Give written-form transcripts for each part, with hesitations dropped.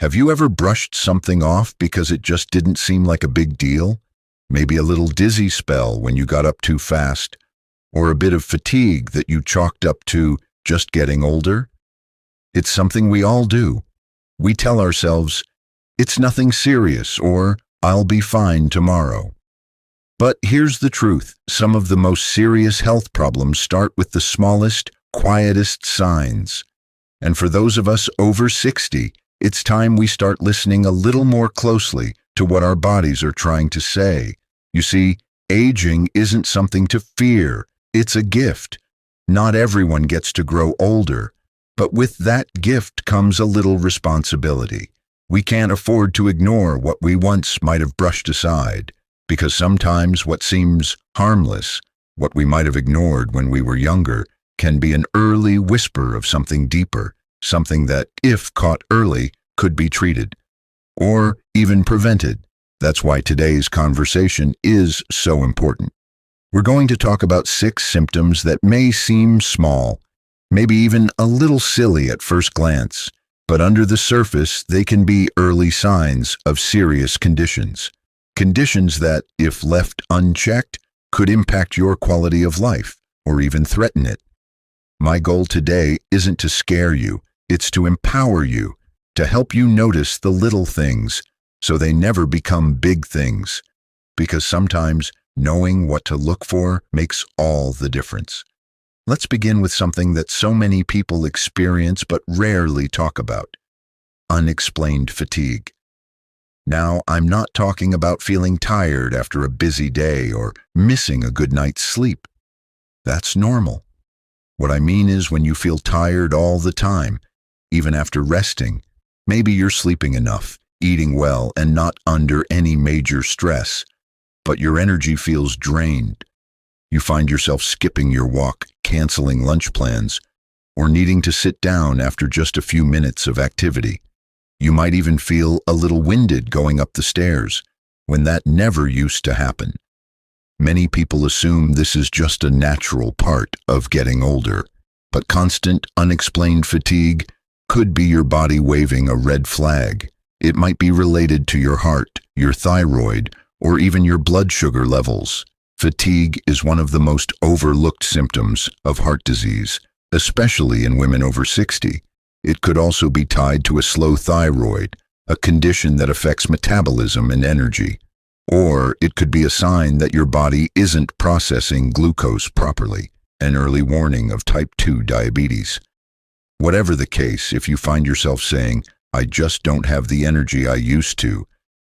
Have you ever brushed something off because it just didn't seem like a big deal? Maybe a little dizzy spell when you got up too fast, or a bit of fatigue that you chalked up to just getting older? It's something we all do. We tell ourselves, it's nothing serious, or I'll be fine tomorrow. But here's the truth. Some of the most serious health problems start with the smallest, quietest signs. And for those of us over 60, it's time we start listening a little more closely to what our bodies are trying to say. You see, aging isn't something to fear. It's a gift. Not everyone gets to grow older, but with that gift comes a little responsibility. We can't afford to ignore what we once might have brushed aside, because sometimes what seems harmless, what we might have ignored when we were younger, can be an early whisper of something deeper, something that, if caught early, could be treated, or even prevented. That's why today's conversation is so important. We're going to talk about 6 symptoms that may seem small, maybe even a little silly at first glance, but under the surface they can be early signs of serious conditions. Conditions that, if left unchecked, could impact your quality of life or even threaten it. My goal today isn't to scare you, it's to empower you, to help you notice the little things so they never become big things. Because sometimes knowing what to look for makes all the difference. Let's begin with something that so many people experience but rarely talk about: unexplained fatigue. Now, I'm not talking about feeling tired after a busy day or missing a good night's sleep. That's normal. What I mean is when you feel tired all the time, even after resting. Maybe you're sleeping enough, eating well, and not under any major stress, but your energy feels drained. You find yourself skipping your walk, canceling lunch plans, or needing to sit down after just a few minutes of activity. You might even feel a little winded going up the stairs, when that never used to happen. Many people assume this is just a natural part of getting older, but constant, unexplained fatigue could be your body waving a red flag. It might be related to your heart, your thyroid, or even your blood sugar levels. Fatigue is one of the most overlooked symptoms of heart disease, especially in women over 60. It could also be tied to a slow thyroid, a condition that affects metabolism and energy. Or it could be a sign that your body isn't processing glucose properly, an early warning of type 2 diabetes. Whatever the case, if you find yourself saying, "I just don't have the energy I used to,"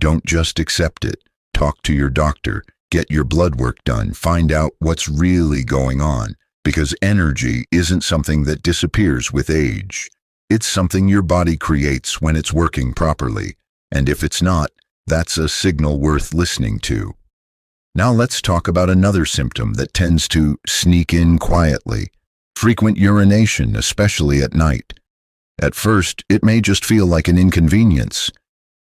don't just accept it. Talk to your doctor, get your blood work done, find out what's really going on, because energy isn't something that disappears with age. It's something your body creates when it's working properly, and if it's not, that's a signal worth listening to. Now let's talk about another symptom that tends to sneak in quietly: frequent urination, especially at night. At first, it may just feel like an inconvenience.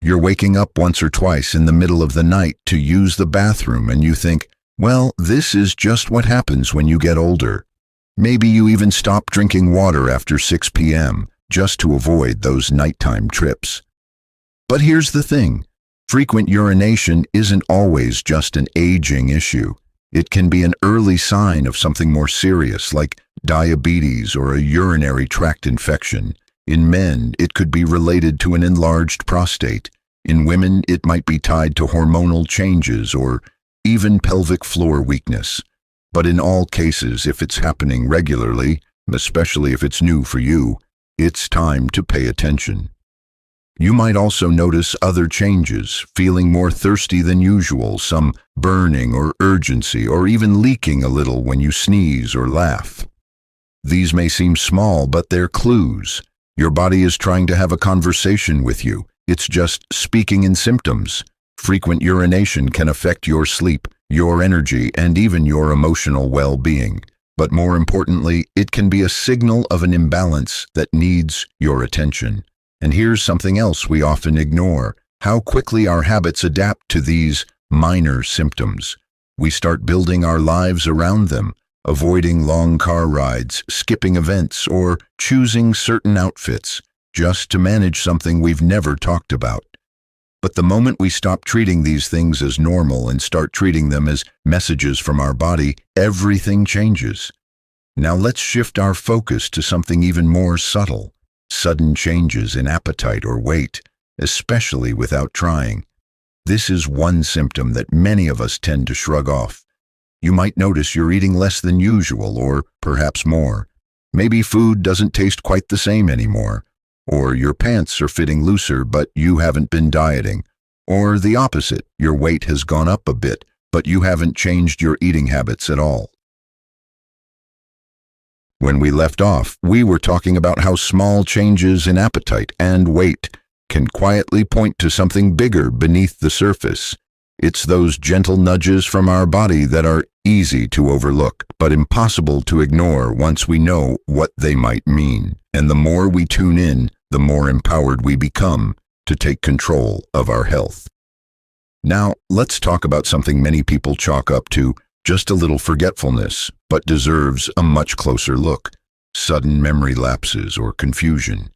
You're waking up once or twice in the middle of the night to use the bathroom and you think, well, this is just what happens when you get older. Maybe you even stop drinking water after 6 p.m. just to avoid those nighttime trips. But here's the thing. Frequent urination isn't always just an aging issue. It can be an early sign of something more serious, like diabetes or a urinary tract infection. In men, it could be related to an enlarged prostate. In women, it might be tied to hormonal changes or even pelvic floor weakness. But in all cases, if it's happening regularly, especially if it's new for you, it's time to pay attention. You might also notice other changes, feeling more thirsty than usual, some burning or urgency, or even leaking a little when you sneeze or laugh. These may seem small, but they're clues. Your body is trying to have a conversation with you. It's just speaking in symptoms. Frequent urination can affect your sleep, your energy, and even your emotional well-being. But more importantly, it can be a signal of an imbalance that needs your attention. And here's something else we often ignore: how quickly our habits adapt to these minor symptoms. We start building our lives around them, avoiding long car rides, skipping events, or choosing certain outfits, just to manage something we've never talked about. But the moment we stop treating these things as normal and start treating them as messages from our body, everything changes. Now let's shift our focus to something even more subtle: sudden changes in appetite or weight, especially without trying. This is one symptom that many of us tend to shrug off. You might notice you're eating less than usual, or perhaps more. Maybe food doesn't taste quite the same anymore, or your pants are fitting looser but you haven't been dieting, or the opposite, your weight has gone up a bit but you haven't changed your eating habits at all. When we left off, we were talking about how small changes in appetite and weight can quietly point to something bigger beneath the surface. It's those gentle nudges from our body that are easy to overlook, but impossible to ignore once we know what they might mean. And the more we tune in, the more empowered we become to take control of our health. Now, let's talk about something many people chalk up to just a little forgetfulness, but deserves a much closer look: sudden memory lapses or confusion.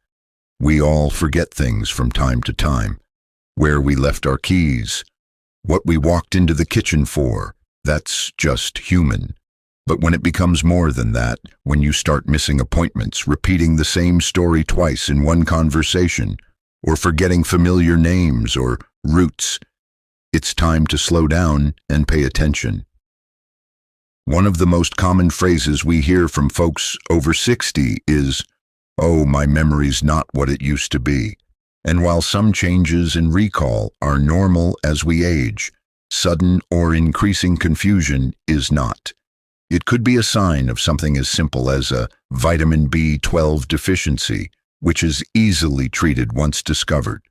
We all forget things from time to time. Where we left our keys, what we walked into the kitchen for, that's just human. But when it becomes more than that, when you start missing appointments, repeating the same story twice in one conversation, or forgetting familiar names or routes, it's time to slow down and pay attention. One of the most common phrases we hear from folks over 60 is, "Oh, my memory's not what it used to be." And while some changes in recall are normal as we age, sudden or increasing confusion is not. It could be a sign of something as simple as a vitamin B12 deficiency, which is easily treated once discovered.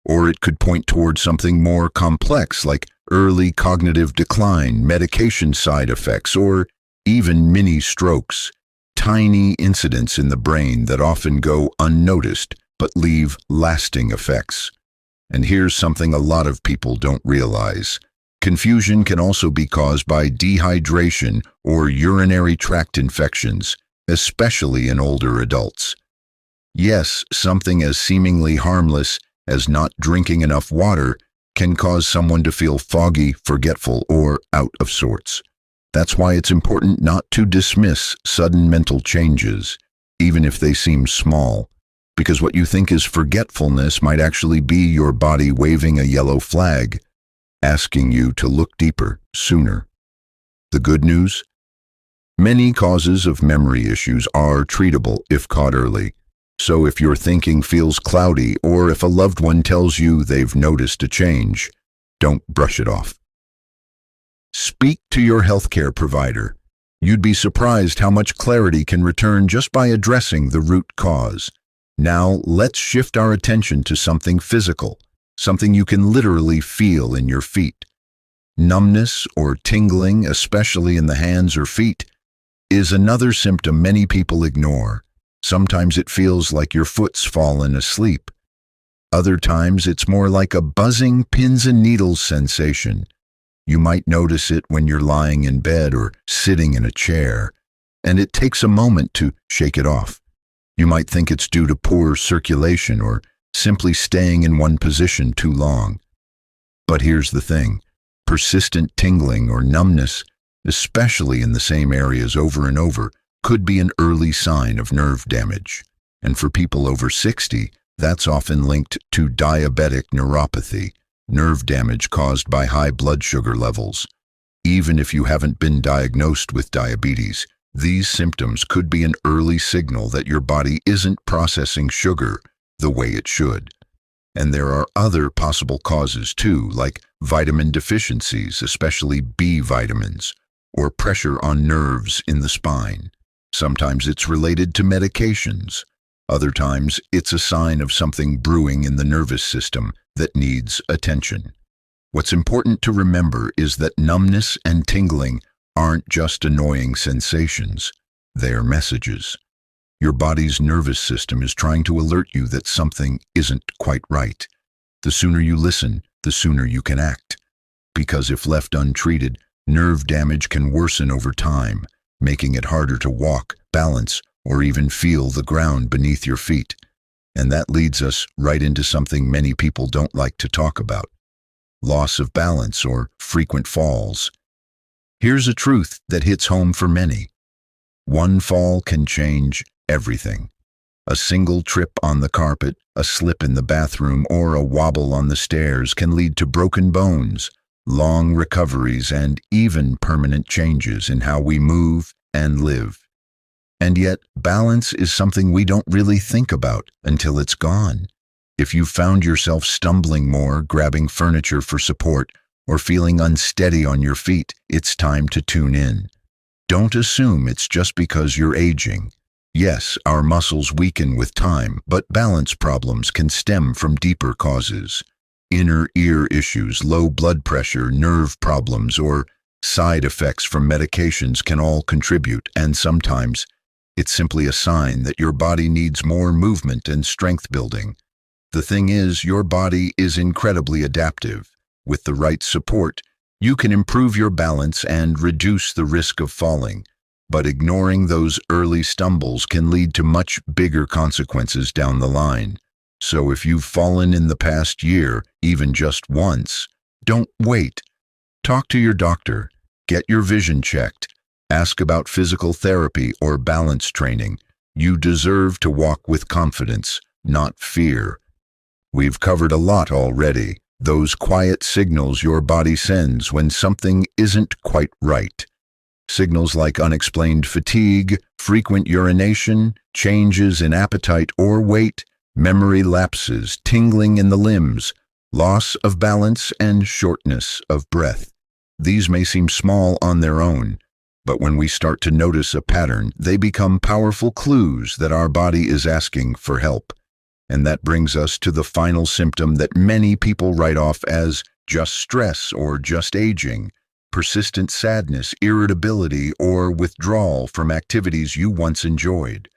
Or it could point towards something more complex like early cognitive decline, medication side effects, or even mini strokes, tiny incidents in the brain that often go unnoticed but leave lasting effects. And here's something a lot of people don't realize. Confusion can also be caused by dehydration or urinary tract infections, especially in older adults. Yes, something as seemingly harmless as not drinking enough water can cause someone to feel foggy, forgetful, or out of sorts. That's why it's important not to dismiss sudden mental changes, even if they seem small, because what you think is forgetfulness might actually be your body waving a yellow flag, asking you to look deeper, sooner. The good news? Many causes of memory issues are treatable if caught early. So if your thinking feels cloudy, or if a loved one tells you they've noticed a change, don't brush it off. Speak to your healthcare provider. You'd be surprised how much clarity can return just by addressing the root cause. Now, let's shift our attention to something physical, something you can literally feel in your feet. Numbness or tingling, especially in the hands or feet, is another symptom many people ignore. Sometimes it feels like your foot's fallen asleep. Other times it's more like a buzzing pins and needles sensation. You might notice it when you're lying in bed or sitting in a chair, and it takes a moment to shake it off. You might think it's due to poor circulation or simply staying in one position too long. But here's the thing: persistent tingling or numbness, especially in the same areas over and over, could be an early sign of nerve damage. And for people over 60, that's often linked to diabetic neuropathy, nerve damage caused by high blood sugar levels. Even if you haven't been diagnosed with diabetes, these symptoms could be an early signal that your body isn't processing sugar the way it should. And there are other possible causes too, like vitamin deficiencies, especially B vitamins, or pressure on nerves in the spine. Sometimes it's related to medications. Other times it's a sign of something brewing in the nervous system that needs attention. What's important to remember is that numbness and tingling aren't just annoying sensations. They're messages. Your body's nervous system is trying to alert you that something isn't quite right. The sooner you listen, the sooner you can act. Because if left untreated, nerve damage can worsen over time, making it harder to walk, balance, or even feel the ground beneath your feet. And that leads us right into something many people don't like to talk about: loss of balance or frequent falls. Here's a truth that hits home for many. One fall can change everything. A single trip on the carpet, a slip in the bathroom, or a wobble on the stairs can lead to broken bones, long recoveries, and even permanent changes in how we move and live. And yet, balance is something we don't really think about until it's gone. If you found yourself stumbling more, grabbing furniture for support, or feeling unsteady on your feet, it's time to tune in. Don't assume it's just because you're aging. Yes, our muscles weaken with time, but balance problems can stem from deeper causes. Inner ear issues, low blood pressure, nerve problems, or side effects from medications can all contribute, and sometimes it's simply a sign that your body needs more movement and strength building. The thing is, your body is incredibly adaptive. With the right support, you can improve your balance and reduce the risk of falling. But ignoring those early stumbles can lead to much bigger consequences down the line. So if you've fallen in the past year, even just once, don't wait. Talk to your doctor. Get your vision checked. Ask about physical therapy or balance training. You deserve to walk with confidence, not fear. We've covered a lot already. Those quiet signals your body sends when something isn't quite right. Signals like unexplained fatigue, frequent urination, changes in appetite or weight, memory lapses, tingling in the limbs, loss of balance, and shortness of breath. These may seem small on their own, but when we start to notice a pattern, they become powerful clues that our body is asking for help. And that brings us to the final symptom that many people write off as just stress or just aging: persistent sadness, irritability, or withdrawal from activities you once enjoyed.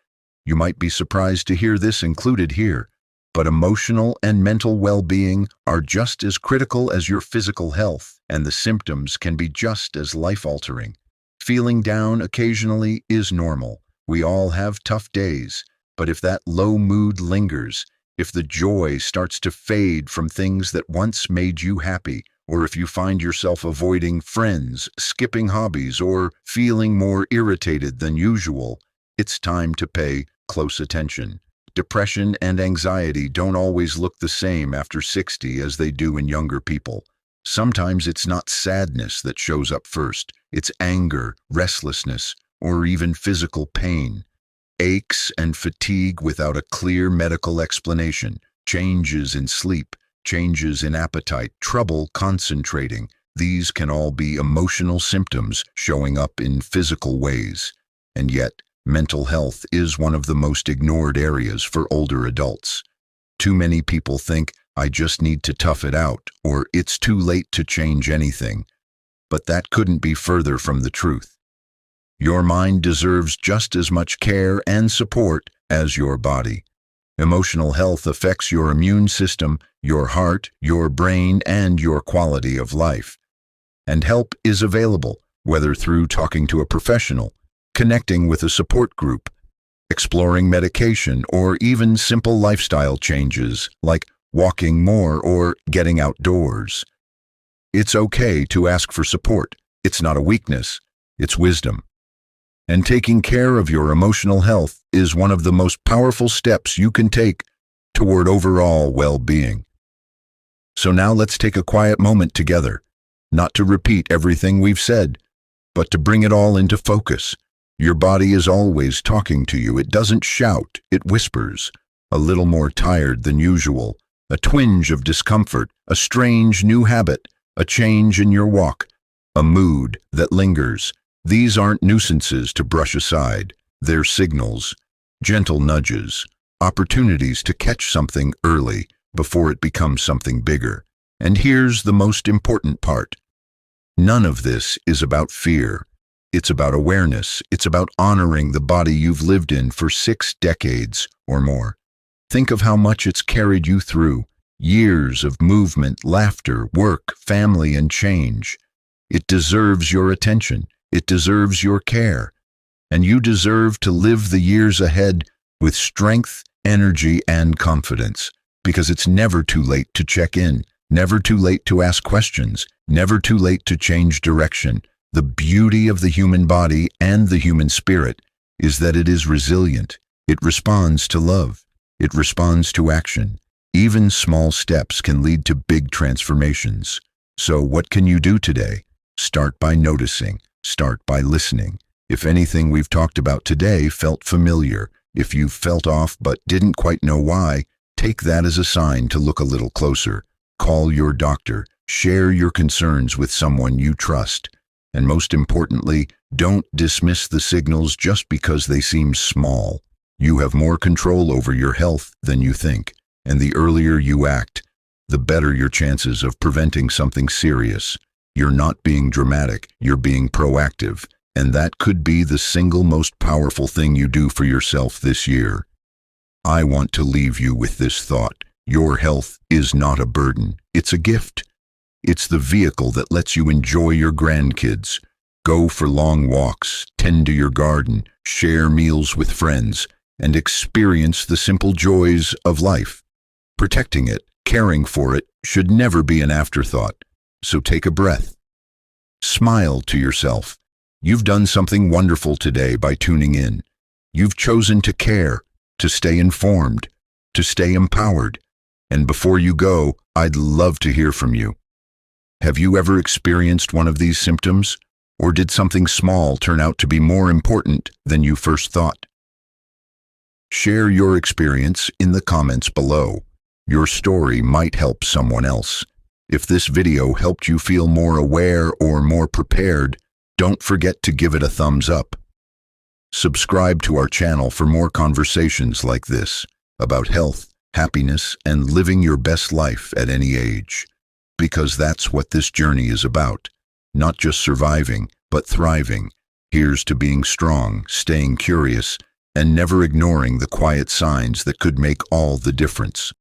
You might be surprised to hear this included here, but emotional and mental well-being are just as critical as your physical health, and the symptoms can be just as life-altering. Feeling down occasionally is normal. We all have tough days. But if that low mood lingers, if the joy starts to fade from things that once made you happy, or if you find yourself avoiding friends, skipping hobbies, or feeling more irritated than usual, it's time to pay close attention. Depression and anxiety don't always look the same after 60 as they do in younger people. Sometimes it's not sadness that shows up first. It's anger, restlessness, or even physical pain. Aches and fatigue without a clear medical explanation, changes in sleep, changes in appetite, trouble concentrating. These can all be emotional symptoms showing up in physical ways. And yet, mental health is one of the most ignored areas for older adults. Too many people think, "I just need to tough it out," or "it's too late to change anything." But that couldn't be further from the truth. Your mind deserves just as much care and support as your body. Emotional health affects your immune system, your heart, your brain, and your quality of life. And help is available, whether through talking to a professional, connecting with a support group, exploring medication, or even simple lifestyle changes like walking more or getting outdoors. It's okay to ask for support. It's not a weakness, it's wisdom. And taking care of your emotional health is one of the most powerful steps you can take toward overall well-being. So now let's take a quiet moment together, not to repeat everything we've said, but to bring it all into focus. Your body is always talking to you. It doesn't shout, it whispers. A little more tired than usual, a twinge of discomfort, a strange new habit, a change in your walk, a mood that lingers. These aren't nuisances to brush aside. They're signals, gentle nudges, opportunities to catch something early before it becomes something bigger. And here's the most important part. None of this is about fear. It's about awareness. It's about honoring the body you've lived in for 6 decades or more. Think of how much it's carried you through. Years of movement, laughter, work, family, and change. It deserves your attention. It deserves your care. And you deserve to live the years ahead with strength energy, and confidence. Because it's never too late to check in, never too late to ask questions, never too late to change direction. The beauty of the human body and the human spirit is that it is resilient. It responds to love. It responds to action. Even small steps can lead to big transformations. So what can you do today? Start by noticing. Start by listening. If anything we've talked about today felt familiar, if you felt off but didn't quite know why, take that as a sign to look a little closer. Call your doctor. Share your concerns with someone you trust. And most importantly, don't dismiss the signals just because they seem small. You have more control over your health than you think, and the earlier you act, the better your chances of preventing something serious. You're not being dramatic, you're being proactive, and that could be the single most powerful thing you do for yourself this year. I want to leave you with this thought. Your health is not a burden, it's a gift. It's the vehicle that lets you enjoy your grandkids, go for long walks, tend to your garden, share meals with friends, and experience the simple joys of life. Protecting it, caring for it, should never be an afterthought. So take a breath. Smile to yourself. You've done something wonderful today by tuning in. You've chosen to care, to stay informed, to stay empowered. And before you go, I'd love to hear from you. Have you ever experienced one of these symptoms? Or did something small turn out to be more important than you first thought? Share your experience in the comments below. Your story might help someone else. If this video helped you feel more aware or more prepared, don't forget to give it a thumbs up. Subscribe to our channel for more conversations like this about health, happiness, and living your best life at any age. Because that's what this journey is about. Not just surviving, but thriving. Here's to being strong, staying curious, and never ignoring the quiet signs that could make all the difference.